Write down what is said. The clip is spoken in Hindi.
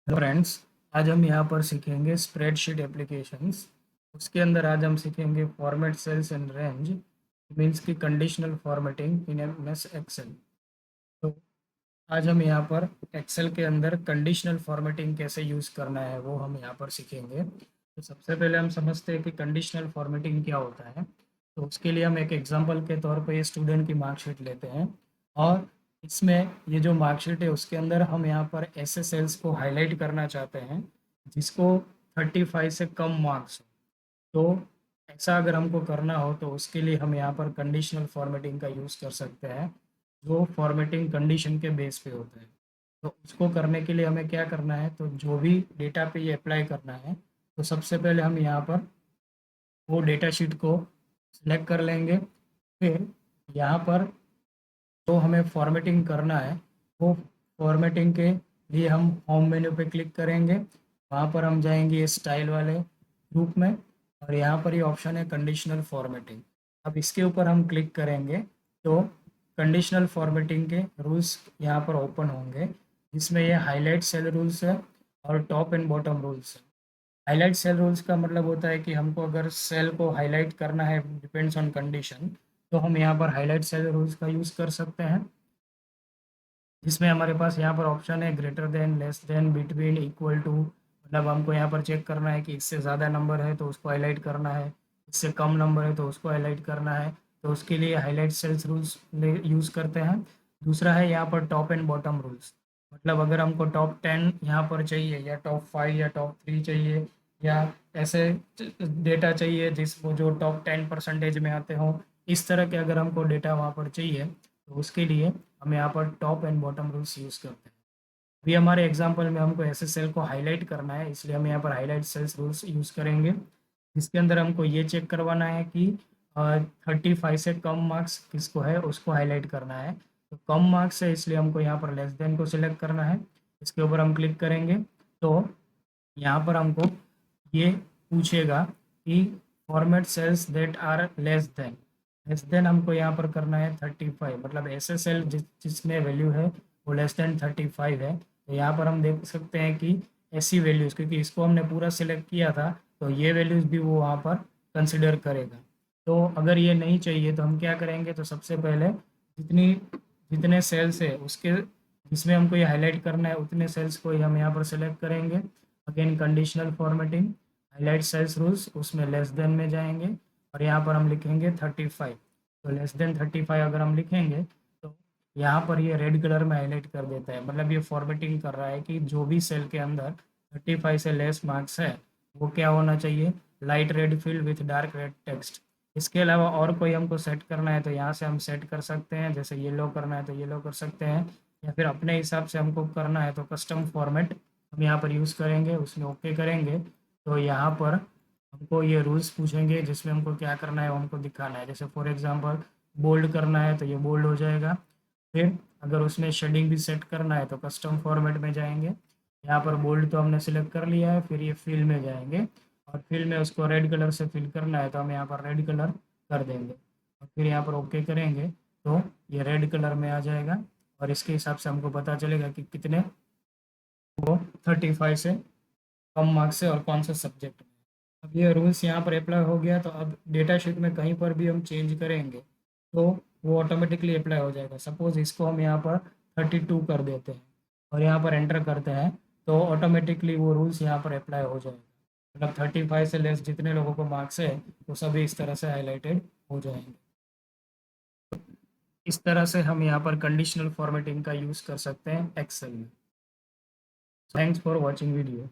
Hello friends. आज हम यहाँ पर सीखेंगे स्प्रेडशीट एप्लीकेशंस। उसके अंदर आज हम सीखेंगे format cells and range means की conditional formatting in MS Excel. तो आज हम यहाँ पर एक्सेल के अंदर कंडीशनल फॉर्मेटिंग कैसे यूज़ करना है वो हम यहाँ पर सीखेंगे। तो सबसे पहले हम समझते हैं कि कंडीशनल फॉर्मेटिंग क्या होता है। तो उसके लिए हम एक एग्जांपल के तौर पे ये स्टूडेंट की मार्कशीट लेते हैं और इसमें ये जो मार्कशीट है उसके अंदर हम यहाँ पर ऐसे सेल्स को हाईलाइट करना चाहते हैं जिसको 35 से कम मार्क्स हो। तो ऐसा अगर हमको करना हो तो उसके लिए हम यहाँ पर कंडीशनल फॉर्मेटिंग का यूज़ कर सकते हैं जो फॉर्मेटिंग कंडीशन के बेस पे होता है। तो उसको करने के लिए हमें क्या करना है, तो जो भी डेटा पे ये अप्लाई करना है तो सबसे पहले हम यहाँ पर वो डेटा शीट को सिलेक्ट कर लेंगे। फिर यहाँ पर तो हमें फॉर्मेटिंग करना है, वो फॉर्मेटिंग के लिए हम होम मेन्यू पे क्लिक करेंगे। वहाँ पर हम जाएंगे स्टाइल वाले ग्रुप में और यहाँ पर ये ऑप्शन है कंडीशनल फॉर्मेटिंग। अब इसके ऊपर हम क्लिक करेंगे तो कंडीशनल फॉर्मेटिंग के रूल्स यहाँ पर ओपन होंगे जिसमें ये हाईलाइट सेल रूल्स है और टॉप एंड बॉटम रूल्स है। हाईलाइट सेल रूल्स का मतलब होता है कि हमको अगर सेल को हाईलाइट करना है डिपेंड्स ऑन कंडीशन, तो हम यहाँ पर हाईलाइट सेल रूल्स का यूज़ कर सकते हैं जिसमें हमारे पास यहाँ पर ऑप्शन है greater than, less than, between, equal to. मतलब हमको यहाँ पर चेक करना है कि इससे ज़्यादा नंबर है तो उसको हाईलाइट करना है, इससे कम नंबर है तो उसको हाईलाइट करना है। तो उसके लिए हाईलाइट सेल्स रूल्स यूज़ करते हैं। दूसरा है यहाँ पर टॉप एंड बॉटम रूल्स। मतलब अगर हमको टॉप 10 यहाँ पर चाहिए या टॉप 5 या टॉप 3 चाहिए या ऐसे डेटा चाहिए जिसको जो टॉप 10% में आते हों, इस तरह के अगर हमको डेटा वहाँ पर चाहिए तो उसके लिए हम यहाँ पर top and bottom rules use करते हैं। अभी हमारे एग्जांपल में हमको ऐसे सेल को हाईलाइट करना है इसलिए हम यहाँ पर हाईलाइट सेल्स रूल्स यूज़ करेंगे जिसके अंदर हमको ये चेक करवाना है कि 35 से कम मार्क्स किसको है उसको हाईलाइट करना है। तो कम मार्क्स है इसलिए हमको यहाँ पर लेस देन को सिलेक्ट करना है। इसके ऊपर हम क्लिक करेंगे तो यहाँ पर हमको ये पूछेगा कि format cells that are less than हमको यहाँ पर करना है 35। मतलब ऐसे सेल जिसमें वैल्यू है वो लेस देन 35 है। तो यहाँ पर हम देख सकते हैं कि ऐसी वैल्यूज़, क्योंकि इसको हमने पूरा सिलेक्ट किया था तो ये वैल्यूज़ भी वो वहाँ पर कंसिडर करेगा। तो अगर ये नहीं चाहिए तो हम क्या करेंगे, तो सबसे पहले जितनी जितने सेल्स है उसके जिसमें हमको ये हाईलाइट करना है उतने सेल्स को ही हम यहाँ पर सेलेक्ट करेंगे। Again conditional formatting, highlight cells rules, उसमें लेस देन में जाएंगे और यहाँ पर हम लिखेंगे 35। तो लेस देन 35 अगर हम लिखेंगे तो यहाँ पर ये रेड कलर में हाईलाइट कर देता है। मतलब ये फॉर्मेटिंग कर रहा है कि जो भी सेल के अंदर 35 से लेस मार्क्स है वो क्या होना चाहिए, light red field with dark red text. इसके अलावा और कोई हमको सेट करना है तो यहाँ से हम सेट कर सकते हैं, जैसे येलो करना है तो येलो कर सकते हैं या फिर अपने हिसाब से हमको करना है तो कस्टम फॉर्मेट हम यहाँ पर यूज़ करेंगे, उसमें ओके करेंगे। तो यहाँ पर हमको ये रूल्स पूछेंगे जिसमें हमको क्या करना है वो हमको दिखाना है। जैसे फॉर एग्जांपल बोल्ड करना है तो ये बोल्ड हो जाएगा। फिर अगर उसमें शेडिंग भी सेट करना है तो कस्टम फॉर्मेट में जाएंगे। यहाँ पर बोल्ड तो हमने सिलेक्ट कर लिया है, फिर ये फिल में जाएंगे और फिल में उसको रेड कलर से फिल करना है तो हम यहाँ पर रेड कलर कर देंगे और फिर यहाँ पर ओके करेंगे तो ये रेड कलर में आ जाएगा और इसके हिसाब से हमको पता चलेगा कि कितने वो 35 से कम मार्क्स है और कौन सा सब्जेक्ट में। अब ये रूल्स यहाँ पर अप्लाई हो गया तो अब डेटा शीट में कहीं पर भी हम चेंज करेंगे तो वो ऑटोमेटिकली अप्लाई हो जाएगा। सपोज इसको हम यहाँ पर 32 कर देते हैं और यहाँ पर एंटर करते हैं तो ऑटोमेटिकली वो रूल्स यहाँ पर अप्लाई हो जाएगा। मतलब 35 से लेस जितने लोगों को मार्क्स है वो सभी इस तरह से हाईलाइटेड हो जाएंगे। इस तरह से हम यहाँ पर कंडीशनल फॉर्मेटिंग का यूज़ कर सकते हैं एक्सेल में। Thanks for watching video.